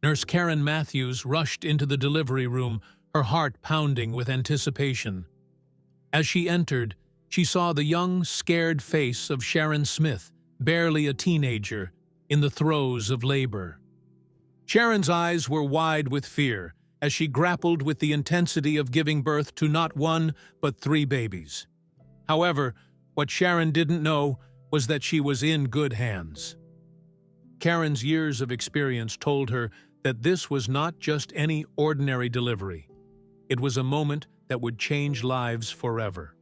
Nurse Karen Matthews rushed into the delivery room, her heart pounding with anticipation. As she entered, she saw the young, scared face of Sharon Smith, barely a teenager, in the throes of labor. Sharon's eyes were wide with fear as she grappled with the intensity of giving birth to not one, but 3 babies. However, what Sharon didn't know was that she was in good hands. Karen's years of experience told her that this was not just any ordinary delivery. It was a moment that would change lives forever.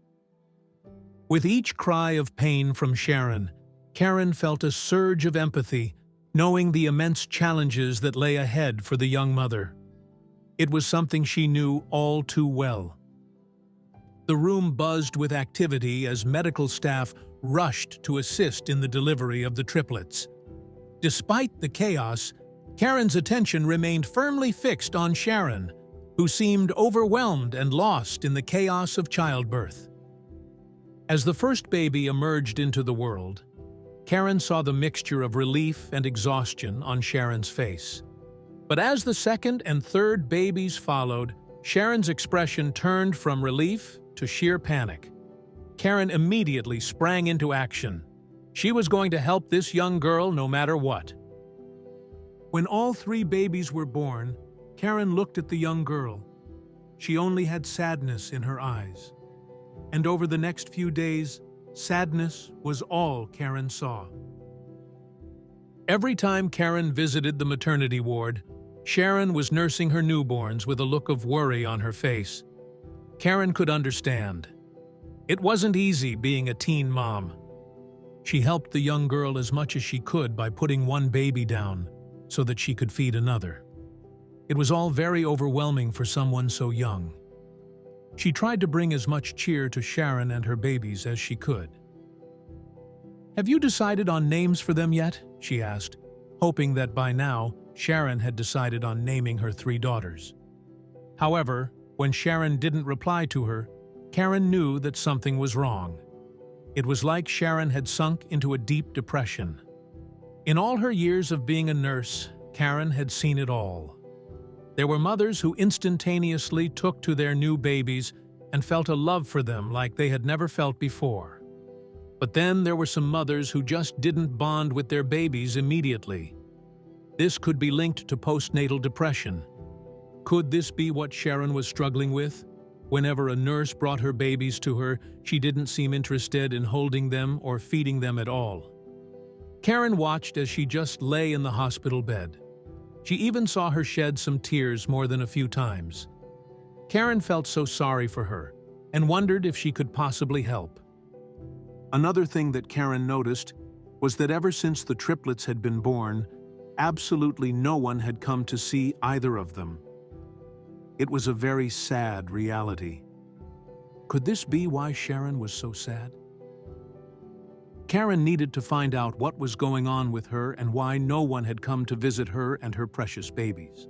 With each cry of pain from Sharon, Karen felt a surge of empathy, knowing the immense challenges that lay ahead for the young mother. It was something she knew all too well. The room buzzed with activity as medical staff rushed to assist in the delivery of the triplets. Despite the chaos, Karen's attention remained firmly fixed on Sharon, who seemed overwhelmed and lost in the chaos of childbirth. As the first baby emerged into the world, Karen saw the mixture of relief and exhaustion on Sharon's face. But as the second and third babies followed, Sharon's expression turned from relief to sheer panic. Karen immediately sprang into action. She was going to help this young girl no matter what. When all 3 babies were born, Karen looked at the young girl. She only had sadness in her eyes. And over the next few days, sadness was all Karen saw. Every time Karen visited the maternity ward, Sharon was nursing her newborns with a look of worry on her face. Karen could understand. It wasn't easy being a teen mom. She helped the young girl as much as she could by putting one baby down so that she could feed another. It was all very overwhelming for someone so young. She tried to bring as much cheer to Sharon and her babies as she could. "Have you decided on names for them yet?" she asked, hoping that by now Sharon had decided on naming her 3 daughters. However, when Sharon didn't reply to her, Karen knew that something was wrong. It was like Sharon had sunk into a deep depression. In all her years of being a nurse, Karen had seen it all. There were mothers who instantaneously took to their new babies and felt a love for them like they had never felt before. But then there were some mothers who just didn't bond with their babies immediately. This could be linked to postnatal depression. Could this be what Sharon was struggling with? Whenever a nurse brought her babies to her, she didn't seem interested in holding them or feeding them at all. Karen watched as she just lay in the hospital bed. She even saw her shed some tears more than a few times. Karen felt so sorry for her and wondered if she could possibly help. Another thing that Karen noticed was that ever since the triplets had been born, absolutely no one had come to see either of them. It was a very sad reality. Could this be why Sharon was so sad? Karen needed to find out what was going on with her and why no one had come to visit her and her precious babies.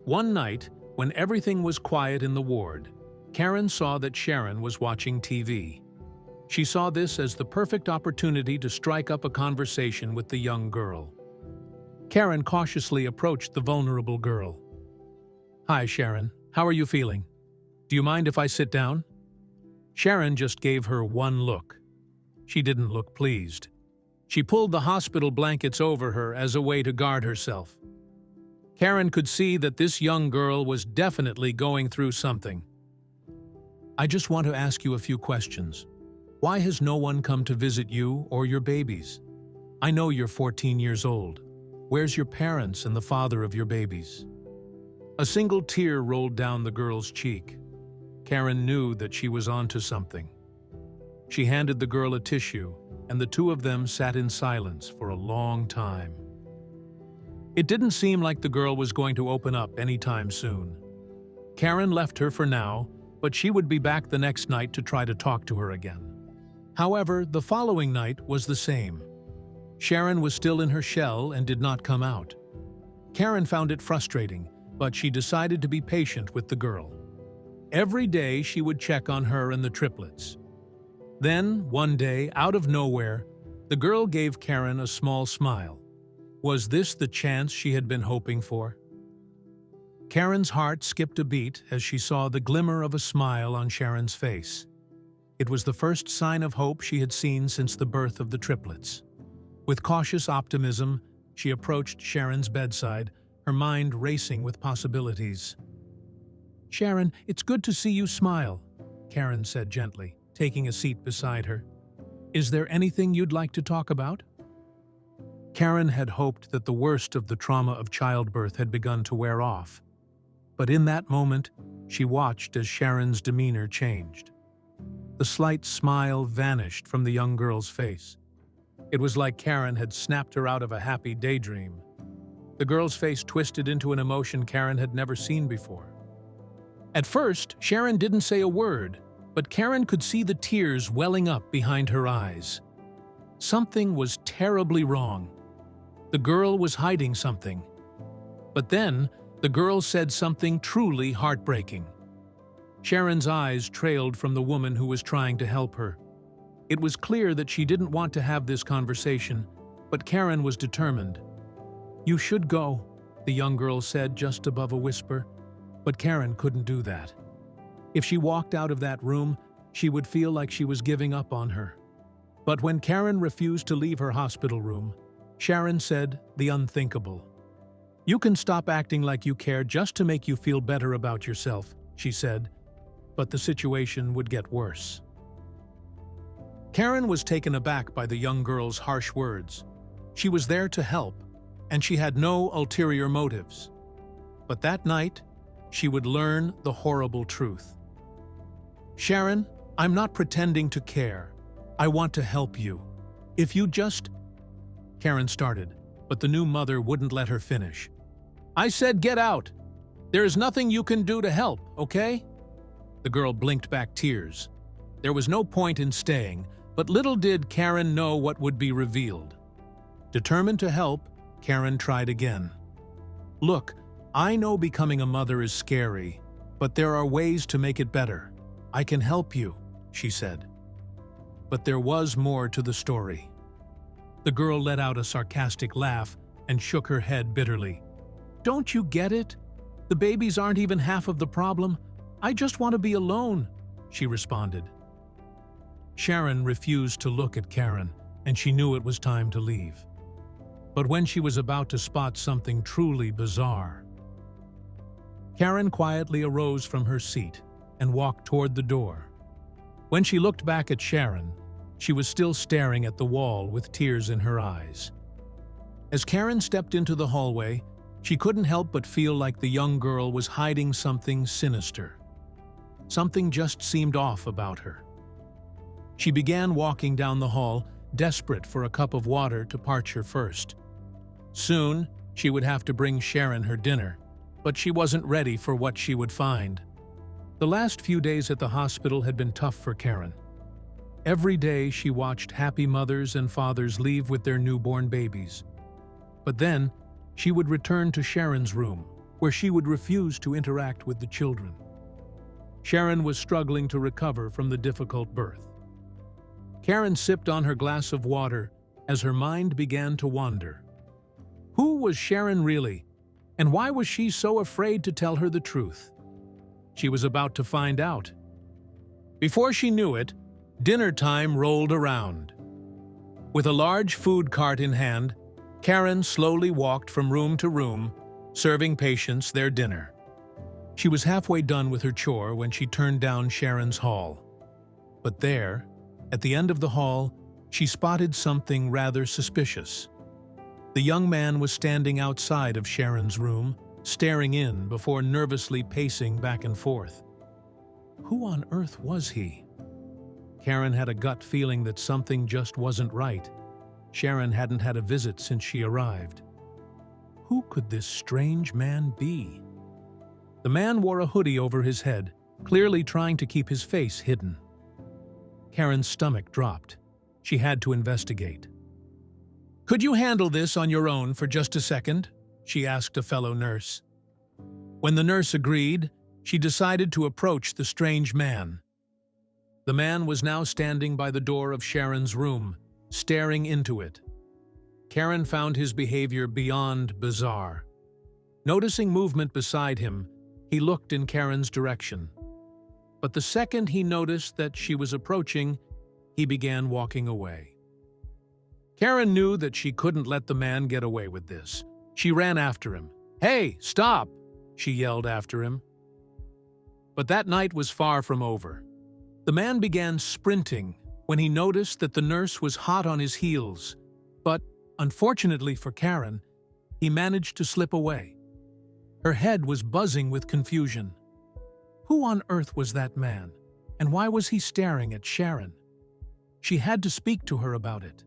One night, when everything was quiet in the ward, Karen saw that Sharon was watching TV. She saw this as the perfect opportunity to strike up a conversation with the young girl. Karen cautiously approached the vulnerable girl. "Hi, Sharon. How are you feeling? Do you mind if I sit down?" Sharon just gave her one look. She didn't look pleased. She pulled the hospital blankets over her as a way to guard herself. Karen could see that this young girl was definitely going through something. "I just want to ask you a few questions. Why has no one come to visit you or your babies? I know you're 14 years old. Where's your parents and the father of your babies?" A single tear rolled down the girl's cheek. Karen knew that she was onto something. She handed the girl a tissue, and the 2 of them sat in silence for a long time. It didn't seem like the girl was going to open up anytime soon. Karen left her for now, but she would be back the next night to try to talk to her again. However, the following night was the same. Sharon was still in her shell and did not come out. Karen found it frustrating, but she decided to be patient with the girl. Every day she would check on her and the triplets. Then, one day, out of nowhere, the girl gave Karen a small smile. Was this the chance she had been hoping for? Karen's heart skipped a beat as she saw the glimmer of a smile on Sharon's face. It was the first sign of hope she had seen since the birth of the triplets. With cautious optimism, she approached Sharon's bedside, her mind racing with possibilities. "Sharon, it's good to see you smile," Karen said gently, taking a seat beside her. "Is there anything you'd like to talk about?" Karen had hoped that the worst of the trauma of childbirth had begun to wear off. But in that moment, she watched as Sharon's demeanor changed. The slight smile vanished from the young girl's face. It was like Karen had snapped her out of a happy daydream. The girl's face twisted into an emotion Karen had never seen before. At first, Sharon didn't say a word, but Karen could see the tears welling up behind her eyes. Something was terribly wrong. The girl was hiding something. But then, the girl said something truly heartbreaking. Sharon's eyes trailed from the woman who was trying to help her. It was clear that she didn't want to have this conversation, but Karen was determined. "You should go," the young girl said just above a whisper, but Karen couldn't do that. If she walked out of that room, she would feel like she was giving up on her. But when Karen refused to leave her hospital room, Sharon said the unthinkable. "You can stop acting like you care just to make you feel better about yourself," she said, but the situation would get worse. Karen was taken aback by the young girl's harsh words. She was there to help, and she had no ulterior motives. But that night, she would learn the horrible truth. "Sharon, I'm not pretending to care. I want to help you. If you just—" Karen started, but the new mother wouldn't let her finish. "I said get out! There is nothing you can do to help, okay?" The girl blinked back tears. There was no point in staying, but little did Karen know what would be revealed. Determined to help, Karen tried again. "Look, I know becoming a mother is scary, but there are ways to make it better. I can help you," she said. But there was more to the story. The girl let out a sarcastic laugh and shook her head bitterly. "Don't you get it? The babies aren't even half of the problem. I just want to be alone," she responded. Sharon refused to look at Karen, and she knew it was time to leave. But when she was about to spot something truly bizarre, Karen quietly arose from her seat and walked toward the door. When she looked back at Sharon, she was still staring at the wall with tears in her eyes. As Karen stepped into the hallway, she couldn't help but feel like the young girl was hiding something sinister. Something just seemed off about her. She began walking down the hall, desperate for a cup of water to parch her thirst. Soon, she would have to bring Sharon her dinner, but she wasn't ready for what she would find. The last few days at the hospital had been tough for Karen. Every day she watched happy mothers and fathers leave with their newborn babies. But then, she would return to Sharon's room, where she would refuse to interact with the children. Sharon was struggling to recover from the difficult birth. Karen sipped on her glass of water as her mind began to wander. Who was Sharon really, and why was she so afraid to tell her the truth? She was about to find out. Before she knew it, dinner time rolled around. With a large food cart in hand, Karen slowly walked from room to room, serving patients their dinner. She was halfway done with her chore when she turned down Sharon's hall. But there, at the end of the hall, she spotted something rather suspicious. The young man was standing outside of Sharon's room, staring in before nervously pacing back and forth. Who on earth was he? Karen had a gut feeling that something just wasn't right. Sharon hadn't had a visit since she arrived. Who could this strange man be? The man wore a hoodie over his head, clearly trying to keep his face hidden. Karen's stomach dropped. She had to investigate. "Could you handle this on your own for just a second?" she asked a fellow nurse. When the nurse agreed, she decided to approach the strange man. The man was now standing by the door of Sharon's room, staring into it. Karen found his behavior beyond bizarre. Noticing movement beside him, he looked in Karen's direction. But the second he noticed that she was approaching, he began walking away. Karen knew that she couldn't let the man get away with this. She ran after him. "Hey, stop!" she yelled after him. But that night was far from over. The man began sprinting when he noticed that the nurse was hot on his heels. But, unfortunately for Karen, he managed to slip away. Her head was buzzing with confusion. Who on earth was that man, and why was he staring at Sharon? She had to speak to her about it.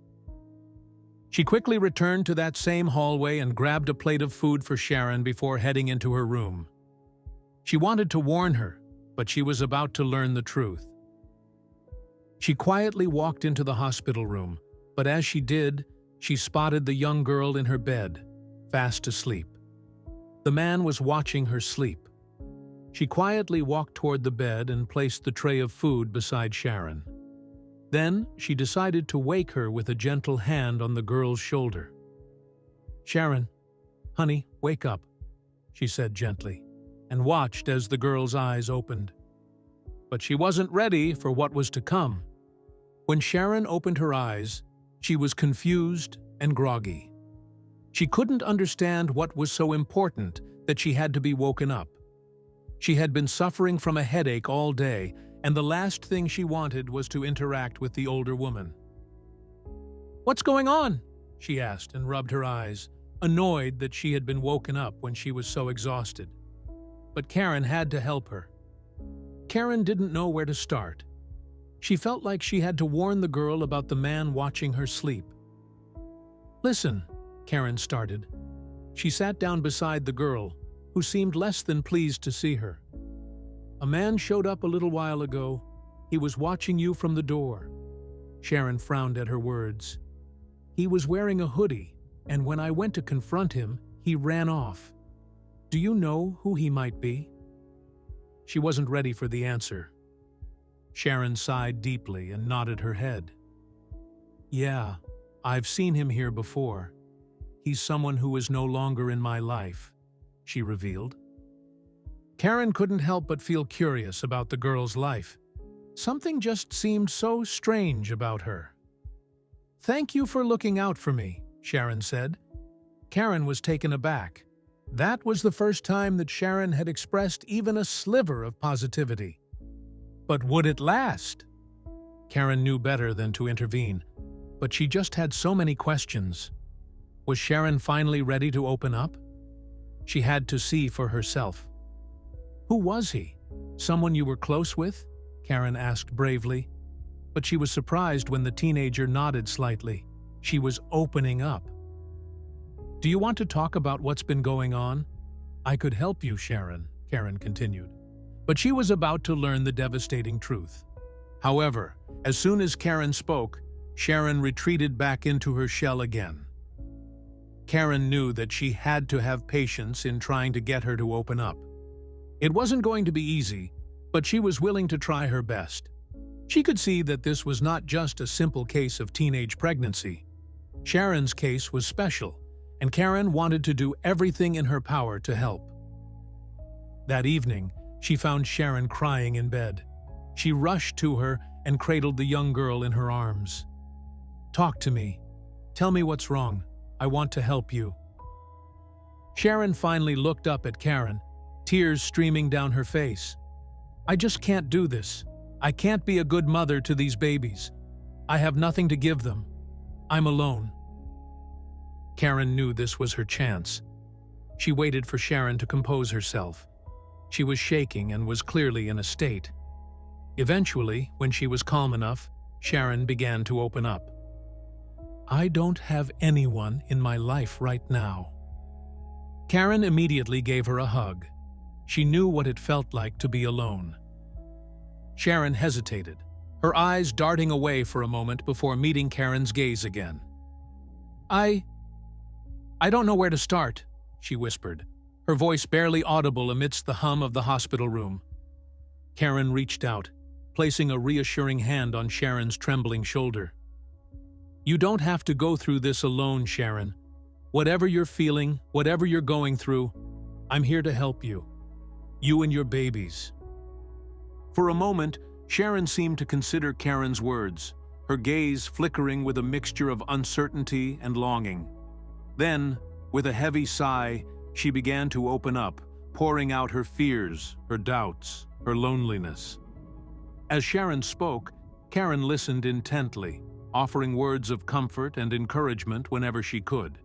She quickly returned to that same hallway and grabbed a plate of food for Sharon before heading into her room. She wanted to warn her, but she was about to learn the truth. She quietly walked into the hospital room, but as she did, she spotted the young girl in her bed, fast asleep. The man was watching her sleep. She quietly walked toward the bed and placed the tray of food beside Sharon. Then she decided to wake her with a gentle hand on the girl's shoulder. "Sharon, honey, wake up," she said gently, and watched as the girl's eyes opened. But she wasn't ready for what was to come. When Sharon opened her eyes, she was confused and groggy. She couldn't understand what was so important that she had to be woken up. She had been suffering from a headache all day, and the last thing she wanted was to interact with the older woman. "What's going on?" she asked and rubbed her eyes, annoyed that she had been woken up when she was so exhausted. But Karen had to help her. Karen didn't know where to start. She felt like she had to warn the girl about the man watching her sleep. "Listen," Karen started. She sat down beside the girl, who seemed less than pleased to see her. "A man showed up a little while ago. He was watching you from the door." Sharon frowned at her words. "He was wearing a hoodie, and when I went to confront him, he ran off. Do you know who he might be?" She wasn't ready for the answer. Sharon sighed deeply and nodded her head. "Yeah, I've seen him here before. He's someone who is no longer in my life," she revealed. Karen couldn't help but feel curious about the girl's life. Something just seemed so strange about her. "Thank you for looking out for me," Sharon said. Karen was taken aback. That was the first time that Sharon had expressed even a sliver of positivity. But would it last? Karen knew better than to intervene, but she just had so many questions. Was Sharon finally ready to open up? She had to see for herself. "Who was he? Someone you were close with?" Karen asked bravely. But she was surprised when the teenager nodded slightly. She was opening up. "Do you want to talk about what's been going on?" "I could help you, Sharon," Karen continued. But she was about to learn the devastating truth. However, as soon as Karen spoke, Sharon retreated back into her shell again. Karen knew that she had to have patience in trying to get her to open up. It wasn't going to be easy, but she was willing to try her best. She could see that this was not just a simple case of teenage pregnancy. Sharon's case was special, and Karen wanted to do everything in her power to help. That evening, she found Sharon crying in bed. She rushed to her and cradled the young girl in her arms. "Talk to me. Tell me what's wrong. I want to help you." Sharon finally looked up at Karen, tears streaming down her face. "I just can't do this. I can't be a good mother to these babies. I have nothing to give them. I'm alone." Karen knew this was her chance. She waited for Sharon to compose herself. She was shaking and was clearly in a state. Eventually, when she was calm enough, Sharon began to open up. "I don't have anyone in my life right now." Karen immediately gave her a hug. She knew what it felt like to be alone. Sharon hesitated, her eyes darting away for a moment before meeting Karen's gaze again. I don't know where to start," she whispered, her voice barely audible amidst the hum of the hospital room. Karen reached out, placing a reassuring hand on Sharon's trembling shoulder. "You don't have to go through this alone, Sharon. Whatever you're feeling, whatever you're going through, I'm here to help you. You and your babies." For a moment, Sharon seemed to consider Karen's words, her gaze flickering with a mixture of uncertainty and longing. Then, with a heavy sigh, she began to open up, pouring out her fears, her doubts, her loneliness. As Sharon spoke, Karen listened intently, offering words of comfort and encouragement whenever she could.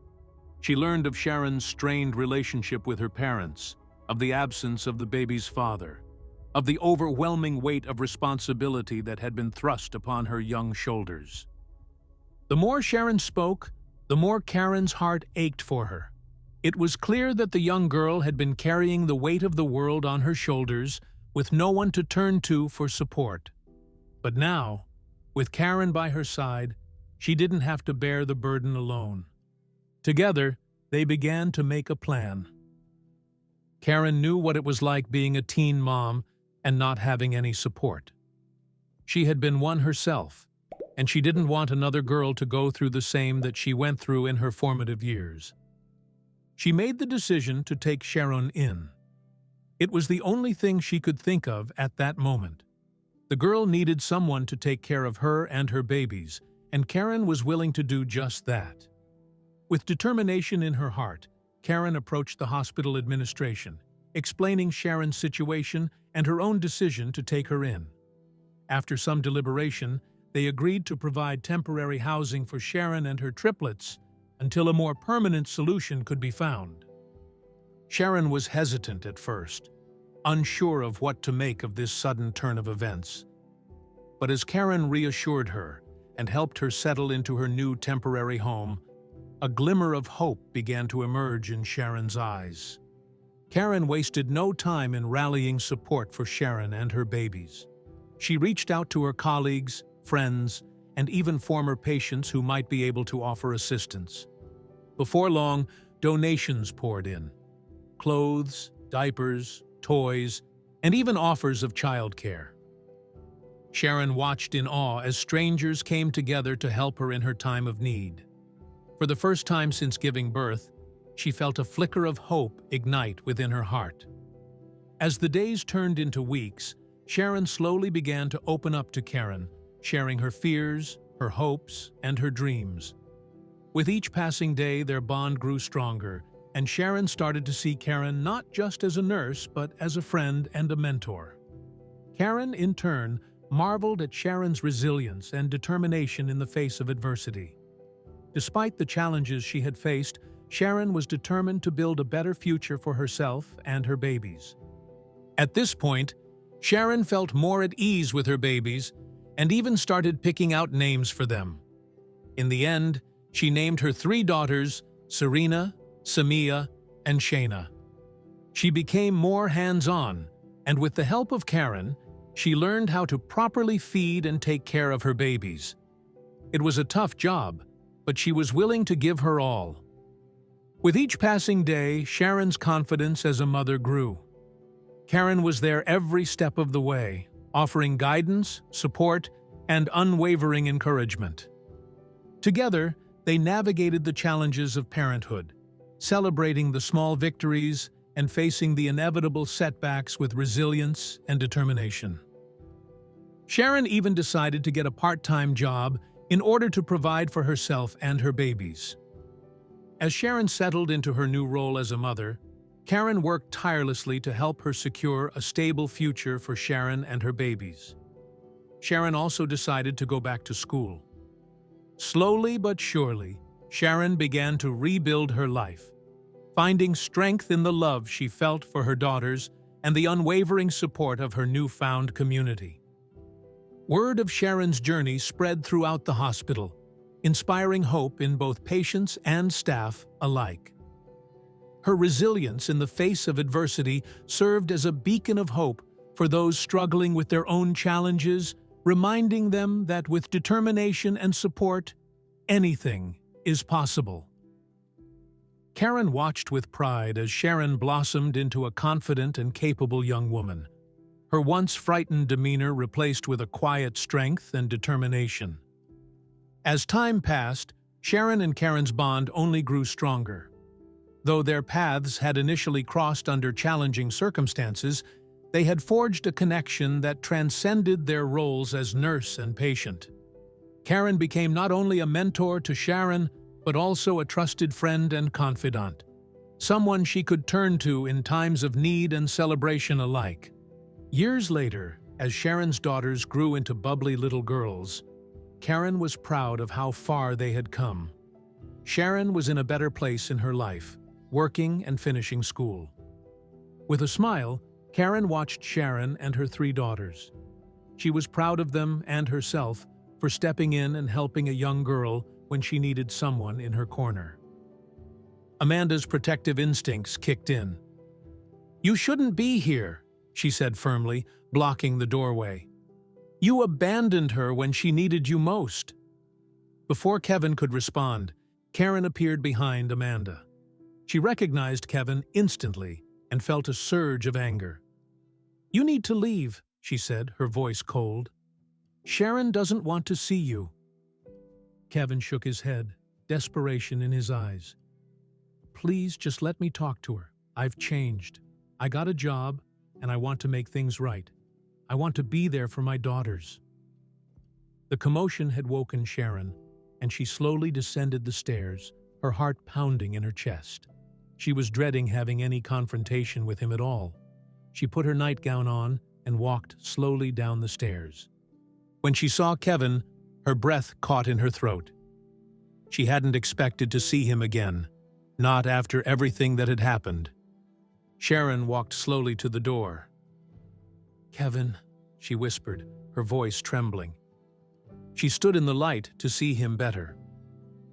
She learned of Sharon's strained relationship with her parents, of the absence of the baby's father, of the overwhelming weight of responsibility that had been thrust upon her young shoulders. The more Sharon spoke, the more Karen's heart ached for her. It was clear that the young girl had been carrying the weight of the world on her shoulders, with no one to turn to for support. But now, with Karen by her side, she didn't have to bear the burden alone. Together, they began to make a plan. Karen knew what it was like being a teen mom and not having any support. She had been one herself, and she didn't want another girl to go through the same that she went through in her formative years. She made the decision to take Sharon in. It was the only thing she could think of at that moment. The girl needed someone to take care of her and her babies, and Karen was willing to do just that. With determination in her heart, Karen approached the hospital administration, explaining Sharon's situation and her own decision to take her in. After some deliberation, they agreed to provide temporary housing for Sharon and her triplets until a more permanent solution could be found. Sharon was hesitant at first, unsure of what to make of this sudden turn of events. But as Karen reassured her and helped her settle into her new temporary home, a glimmer of hope began to emerge in Sharon's eyes. Karen wasted no time in rallying support for Sharon and her babies. She reached out to her colleagues, friends, and even former patients who might be able to offer assistance. Before long, donations poured in. Clothes, diapers, toys, and even offers of childcare. Sharon watched in awe as strangers came together to help her in her time of need. For the first time since giving birth, she felt a flicker of hope ignite within her heart. As the days turned into weeks, Sharon slowly began to open up to Karen, sharing her fears, her hopes, and her dreams. With each passing day, their bond grew stronger, and Sharon started to see Karen not just as a nurse, but as a friend and a mentor. Karen, in turn, marveled at Sharon's resilience and determination in the face of adversity. Despite the challenges she had faced, Sharon was determined to build a better future for herself and her babies. At this point, Sharon felt more at ease with her babies and even started picking out names for them. In the end, she named her 3 daughters Serena, Samia, and Shayna. She became more hands-on, and with the help of Karen, she learned how to properly feed and take care of her babies. It was a tough job, but she was willing to give her all. With each passing day, Sharon's confidence as a mother grew. Karen was there every step of the way, offering guidance, support, and unwavering encouragement. Together, they navigated the challenges of parenthood, celebrating the small victories and facing the inevitable setbacks with resilience and determination. Sharon even decided to get a part-time job in order to provide for herself and her babies. As Sharon settled into her new role as a mother, Karen worked tirelessly to help her secure a stable future for Sharon and her babies. Sharon also decided to go back to school. Slowly but surely, Sharon began to rebuild her life, finding strength in the love she felt for her daughters and the unwavering support of her newfound community. Word of Sharon's journey spread throughout the hospital, inspiring hope in both patients and staff alike. Her resilience in the face of adversity served as a beacon of hope for those struggling with their own challenges, reminding them that with determination and support, anything is possible. Karen watched with pride as Sharon blossomed into a confident and capable young woman, her once frightened demeanor replaced with a quiet strength and determination. As time passed, Sharon and Karen's bond only grew stronger. Though their paths had initially crossed under challenging circumstances, they had forged a connection that transcended their roles as nurse and patient. Karen became not only a mentor to Sharon, but also a trusted friend and confidant, someone she could turn to in times of need and celebration alike. Years later, as Sharon's daughters grew into bubbly little girls, Karen was proud of how far they had come. Sharon was in a better place in her life, working and finishing school. With a smile, Karen watched Sharon and her 3 daughters. She was proud of them and herself for stepping in and helping a young girl when she needed someone in her corner. Amanda's protective instincts kicked in. "You shouldn't be here," she said firmly, blocking the doorway. "You abandoned her when she needed you most." Before Kevin could respond, Karen appeared behind Amanda. She recognized Kevin instantly and felt a surge of anger. "You need to leave," she said, her voice cold. "Sharon doesn't want to see you." Kevin shook his head, desperation in his eyes. "Please just let me talk to her. I've changed. I got a job, and I want to make things right. I want to be there for my daughters." The commotion had woken Sharon, and she slowly descended the stairs, her heart pounding in her chest. She was dreading having any confrontation with him at all. She put her nightgown on and walked slowly down the stairs. When she saw Kevin, her breath caught in her throat. She hadn't expected to see him again, not after everything that had happened. Sharon walked slowly to the door. "Kevin," she whispered, her voice trembling. She stood in the light to see him better.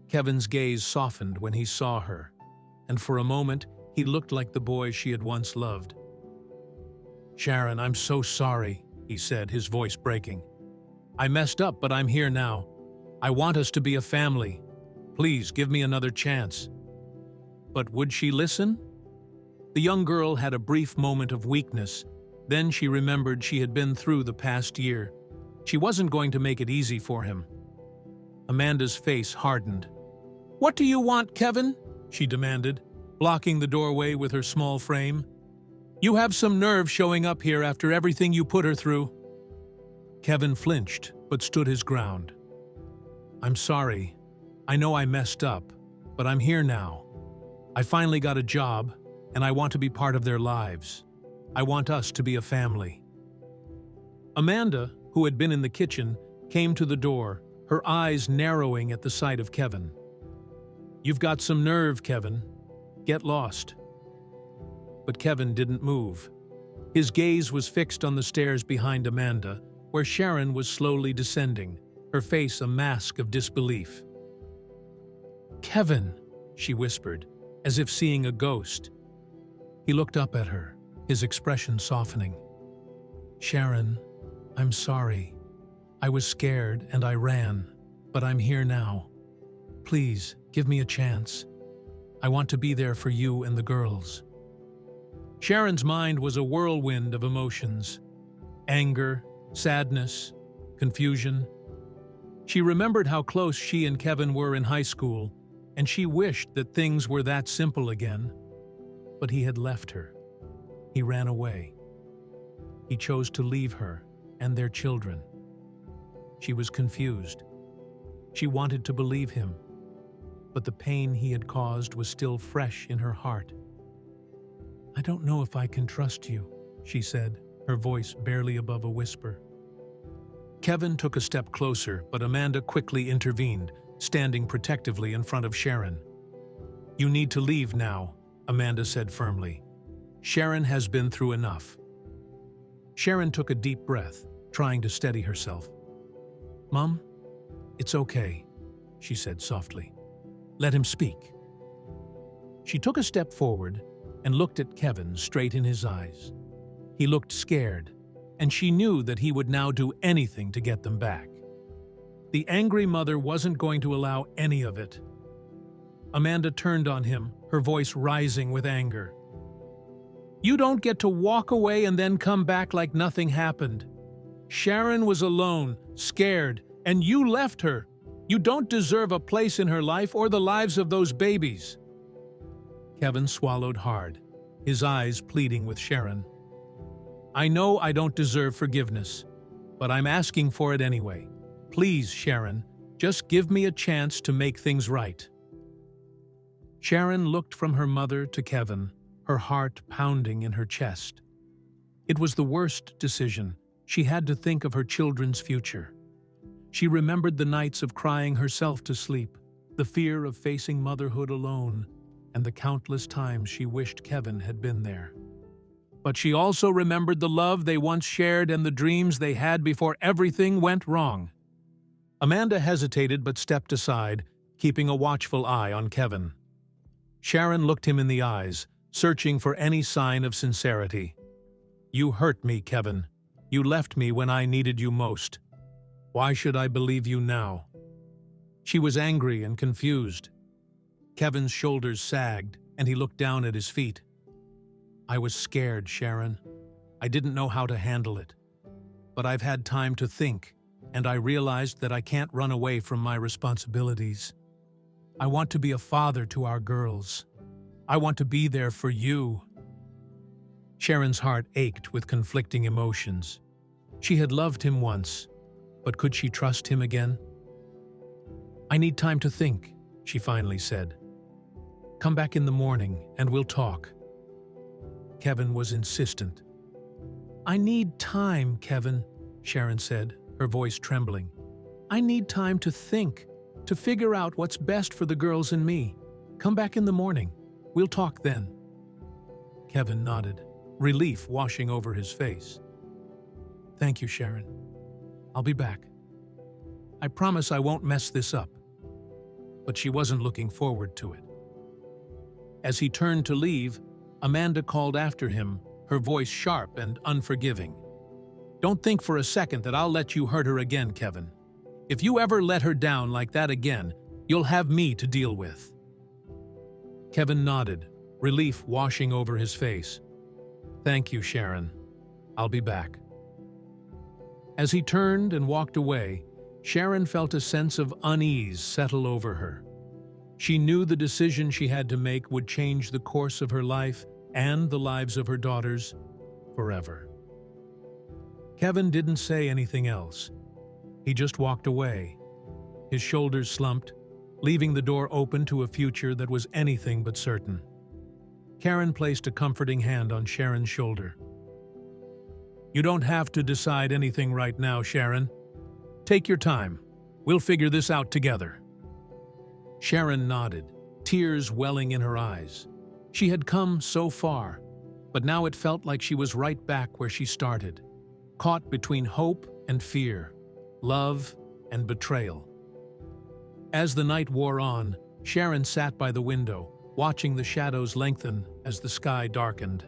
Kevin's gaze softened when he saw her, and for a moment he looked like the boy she had once loved. "Sharon, I'm so sorry," he said, his voice breaking. "I messed up, but I'm here now. I want us to be a family. Please give me another chance." But would she listen? The young girl had a brief moment of weakness. Then she remembered she had been through the past year. She wasn't going to make it easy for him. Amanda's face hardened. "What do you want, Kevin?" she demanded, blocking the doorway with her small frame. "You have some nerve showing up here after everything you put her through." Kevin flinched, but stood his ground. "I'm sorry. I know I messed up, but I'm here now. I finally got a job, and I want to be part of their lives. I want us to be a family." Amanda, who had been in the kitchen, came to the door, her eyes narrowing at the sight of Kevin. "You've got some nerve, Kevin. Get lost." But Kevin didn't move. His gaze was fixed on the stairs behind Amanda, where Sharon was slowly descending, her face a mask of disbelief. "Kevin," she whispered, as if seeing a ghost. He looked up at her, his expression softening. "Sharon, I'm sorry. I was scared and I ran, but I'm here now. Please, give me a chance. I want to be there for you and the girls." Sharon's mind was a whirlwind of emotions. Anger, sadness, confusion. She remembered how close she and Kevin were in high school, and she wished that things were that simple again. But he had left her. He ran away. He chose to leave her and their children. She was confused. She wanted to believe him, but the pain he had caused was still fresh in her heart. "I don't know if I can trust you," she said, her voice barely above a whisper. Kevin took a step closer, but Amanda quickly intervened, standing protectively in front of Sharon. "You need to leave now," Amanda said firmly. "Sharon has been through enough." Sharon took a deep breath, trying to steady herself. "Mom, it's okay," she said softly. "Let him speak." She took a step forward and looked at Kevin straight in his eyes. He looked scared, and she knew that he would now do anything to get them back. The angry mother wasn't going to allow any of it. Amanda turned on him, her voice rising with anger. "You don't get to walk away and then come back like nothing happened. Sharon was alone, scared, and you left her. You don't deserve a place in her life or the lives of those babies." Kevin swallowed hard, his eyes pleading with Sharon. "I know I don't deserve forgiveness, but I'm asking for it anyway. Please, Sharon, just give me a chance to make things right." Sharon looked from her mother to Kevin, her heart pounding in her chest. It was the worst decision. She had to think of her children's future. She remembered the nights of crying herself to sleep, the fear of facing motherhood alone, and the countless times she wished Kevin had been there. But she also remembered the love they once shared and the dreams they had before everything went wrong. Amanda hesitated but stepped aside, keeping a watchful eye on Kevin. Sharon looked him in the eyes, searching for any sign of sincerity. "You hurt me, Kevin. You left me when I needed you most. Why should I believe you now?" She was angry and confused. Kevin's shoulders sagged, and he looked down at his feet. "I was scared, Sharon. I didn't know how to handle it. But I've had time to think, and I realized that I can't run away from my responsibilities. I want to be a father to our girls. I want to be there for you." Sharon's heart ached with conflicting emotions. She had loved him once, but could she trust him again? "I need time to think," she finally said. "Come back in the morning and we'll talk." Kevin was insistent. "I need time, Kevin," Sharon said, her voice trembling. "I need time to think, to figure out what's best for the girls and me. Come back in the morning. We'll talk then." Kevin nodded, relief washing over his face. "Thank you, Sharon. I'll be back. I promise I won't mess this up." But she wasn't looking forward to it. As he turned to leave, Amanda called after him, her voice sharp and unforgiving. "Don't think for a second that I'll let you hurt her again, Kevin. If you ever let her down like that again, you'll have me to deal with." Kevin nodded, relief washing over his face. "Thank you, Sharon. I'll be back." As he turned and walked away, Sharon felt a sense of unease settle over her. She knew the decision she had to make would change the course of her life and the lives of her daughters forever. Kevin didn't say anything else. He just walked away. His shoulders slumped, leaving the door open to a future that was anything but certain. Karen placed a comforting hand on Sharon's shoulder. "You don't have to decide anything right now, Sharon. Take your time. We'll figure this out together." Sharon nodded, tears welling in her eyes. She had come so far, but now it felt like she was right back where she started, caught between hope and fear, love and betrayal. As the night wore on, Sharon sat by the window, watching the shadows lengthen as the sky darkened.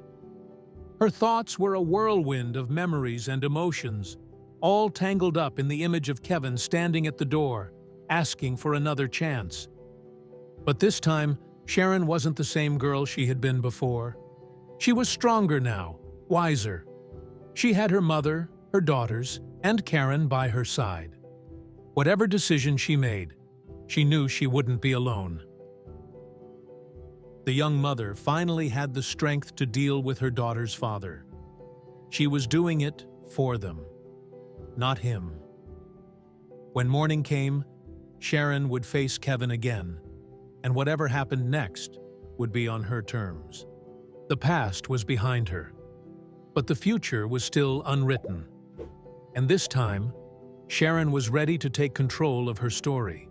Her thoughts were a whirlwind of memories and emotions, all tangled up in the image of Kevin standing at the door, asking for another chance. But this time, Sharon wasn't the same girl she had been before. She was stronger now, wiser. She had her mother, her daughters, and Karen by her side. Whatever decision she made, she knew she wouldn't be alone. The young mother finally had the strength to deal with her daughter's father. She was doing it for them, not him. When morning came, Sharon would face Kevin again, and whatever happened next would be on her terms. The past was behind her, but the future was still unwritten. And this time, Sharon was ready to take control of her story.